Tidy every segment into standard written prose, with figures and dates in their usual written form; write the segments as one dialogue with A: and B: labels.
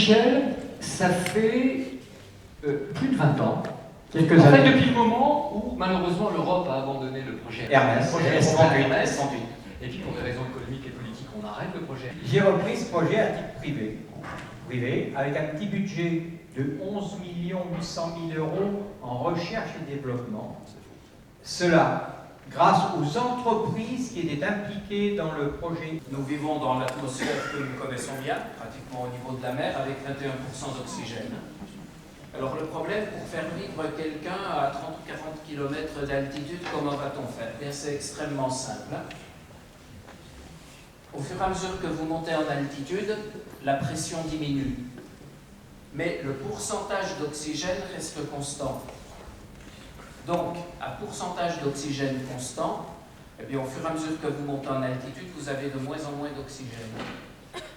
A: Michel, ça fait plus de 20 ans.
B: Quelques
A: En fait,
B: années.
A: depuis le moment où, malheureusement, l'Europe a abandonné le projet
B: Hermès,
A: Hermès,
B: Hermès 38.
A: et puis pour des raisons économiques et politiques, on arrête le projet.
B: J'ai repris ce projet à titre privé, avec un petit budget de 11 800 000 euros en recherche et développement. Cela, grâce aux entreprises qui étaient impliquées dans le projet.
C: Nous vivons dans l'atmosphère que nous connaissons bien, pratiquement au niveau de la mer, avec 21% d'oxygène. Alors le problème, pour faire vivre quelqu'un à 30 ou 40 km d'altitude, comment va-t-on faire? Bien, c'est extrêmement simple. Au fur et à mesure que vous montez en altitude, la pression diminue. Mais le pourcentage d'oxygène reste constant. Donc, à pourcentage d'oxygène constant, eh bien, au fur et à mesure que vous montez en altitude, vous avez de moins en moins d'oxygène.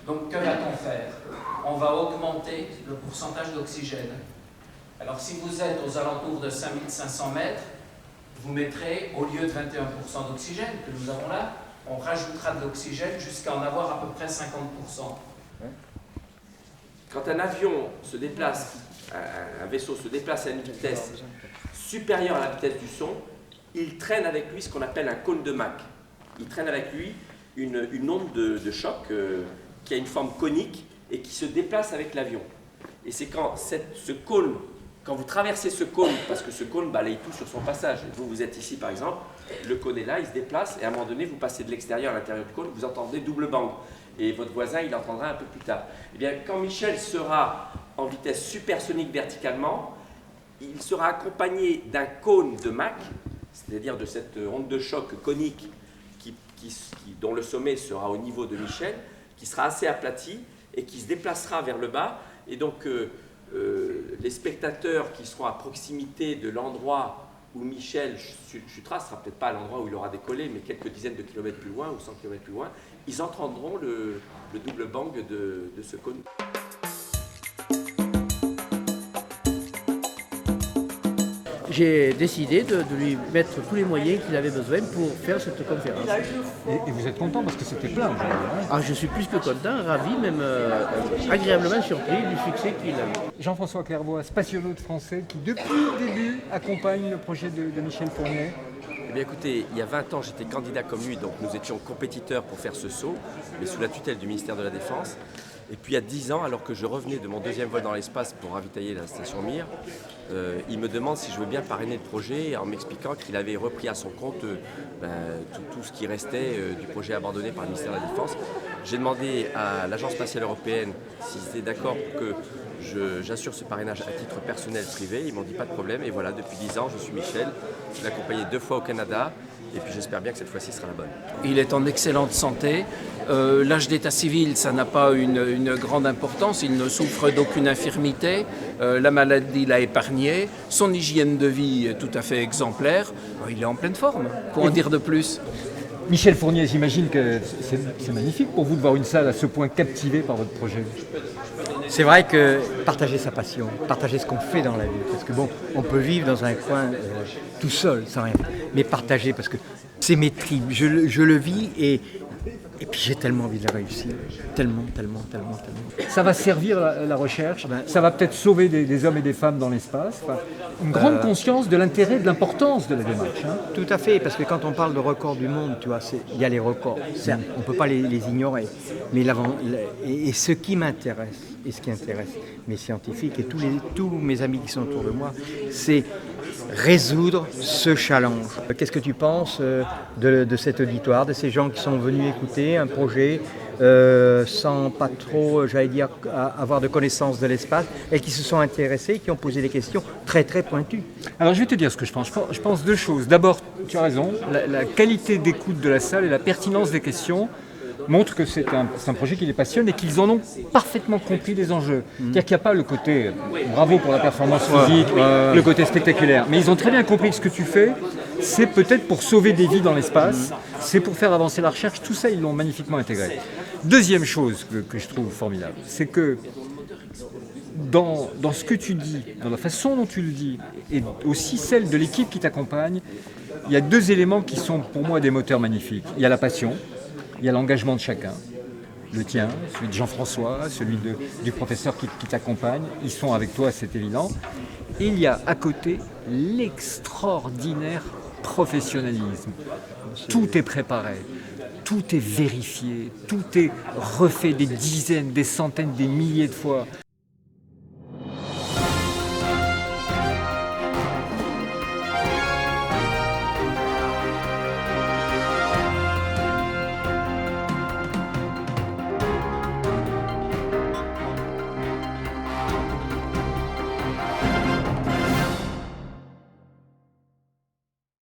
C: Donc, que va-t-on faire? On va augmenter le pourcentage d'oxygène. Alors, si vous êtes aux alentours de 5500 mètres, vous mettrez, au lieu de 21% d'oxygène que nous avons là, on rajoutera de l'oxygène jusqu'à en avoir à peu près 50%.
D: Quand un avion se déplace, un vaisseau se déplace à une vitesse supérieure à la vitesse du son, il traîne avec lui ce qu'on appelle un cône de Mach. Il traîne avec lui une onde de choc qui a une forme conique et qui se déplace avec l'avion. Et c'est quand ce cône, quand vous traversez ce cône, parce que ce cône balaye tout sur son passage, vous êtes ici par exemple, le cône est là, il se déplace, et à un moment donné, vous passez de l'extérieur à l'intérieur du cône, vous entendez double bang. Et votre voisin, il entendra un peu plus tard. Eh bien, quand Michel sera en vitesse supersonique verticalement, il sera accompagné d'un cône de Mach, c'est-à-dire de cette onde de choc conique dont le sommet sera au niveau de Michel, qui sera assez aplati et qui se déplacera vers le bas. Et donc, les spectateurs qui seront à proximité de l'endroit où Michel chutera, ce ne sera peut-être pas à l'endroit où il aura décollé, mais quelques dizaines de kilomètres plus loin ou 100 kilomètres plus loin, ils entendront le double bang de ce cône.
E: J'ai décidé de lui mettre tous les moyens qu'il avait besoin pour faire cette conférence.
F: Et vous êtes content parce que c'était plein aujourd'hui, hein.
E: Ah, je suis plus que content, ravi, même agréablement surpris du succès qu'il a eu.
F: Jean-François Clairvoy, spationaute français qui depuis le début accompagne le projet de Michel Fournier.
D: Eh bien écoutez, il y a 20 ans, j'étais candidat comme lui, donc nous étions compétiteurs pour faire ce saut, mais sous la tutelle du ministère de la Défense. Et puis il y a 10 ans, alors que je revenais de mon deuxième vol dans l'espace pour ravitailler la station Mir, il me demande si je veux bien parrainer le projet en m'expliquant qu'il avait repris à son compte tout ce qui restait du projet abandonné par le ministère de la Défense. J'ai demandé à l'Agence spatiale européenne s'ils étaient d'accord pour que j'assure ce parrainage à titre personnel privé. Ils m'ont dit pas de problème et voilà, depuis 10 ans, je suis Michel. Je l'ai accompagné 2 fois au Canada. Et puis j'espère bien que cette fois-ci sera la bonne.
C: Il est en excellente santé. L'âge d'état civil, ça n'a pas une grande importance. Il ne souffre d'aucune infirmité. La maladie l'a épargné. Son hygiène de vie est tout à fait exemplaire. Il est en pleine forme. Pour en dire de plus.
F: Michel Fournier, j'imagine que c'est magnifique pour vous de voir une salle à ce point captivée par votre projet.
G: C'est vrai que partager sa passion, partager ce qu'on fait dans la vie, parce que bon, on peut vivre dans un coin tout seul, sans rien, mais partager, parce que c'est mes tripes, je le vis et puis j'ai tellement envie de la réussir, tellement.
F: Ça va servir la recherche, ça va peut-être sauver des hommes et des femmes dans l'espace. Enfin, une grande conscience de l'intérêt, de l'importance de la démarche. Hein.
G: Tout à fait, parce que quand on parle de records du monde, tu vois, il y a les records, certes, on ne peut pas les ignorer, mais et ce qui m'intéresse, et ce qui intéresse mes scientifiques et tous mes amis qui sont autour de moi, c'est résoudre ce challenge. Qu'est-ce que tu penses de cet auditoire, de ces gens qui sont venus écouter un projet sans pas trop, j'allais dire, avoir de connaissance de l'espace et qui se sont intéressés, qui ont posé des questions très très pointues.
F: Alors je vais te dire ce que je pense. Je pense 2 choses. D'abord, tu as raison, la qualité d'écoute de la salle et la pertinence des questions montrent que c'est un projet qui les passionne et qu'ils en ont parfaitement compris les enjeux. C'est-à-dire qu'il n'y a pas le côté bravo pour la performance physique, le côté spectaculaire, mais ils ont très bien compris que ce que tu fais, c'est peut-être pour sauver des vies dans l'espace, c'est pour faire avancer la recherche, tout ça ils l'ont magnifiquement intégré. Deuxième chose que je trouve formidable, c'est que dans ce que tu dis, dans la façon dont tu le dis, et aussi celle de l'équipe qui t'accompagne, il y a 2 éléments qui sont pour moi des moteurs magnifiques. Il y a la passion, il y a l'engagement de chacun. le tien, celui de Jean-François, celui du professeur qui t'accompagne, ils sont avec toi, c'est évident. Et il y a à côté l'extraordinaire professionnalisme. Tout est préparé, tout est vérifié, tout est refait des dizaines, des centaines, des milliers de fois.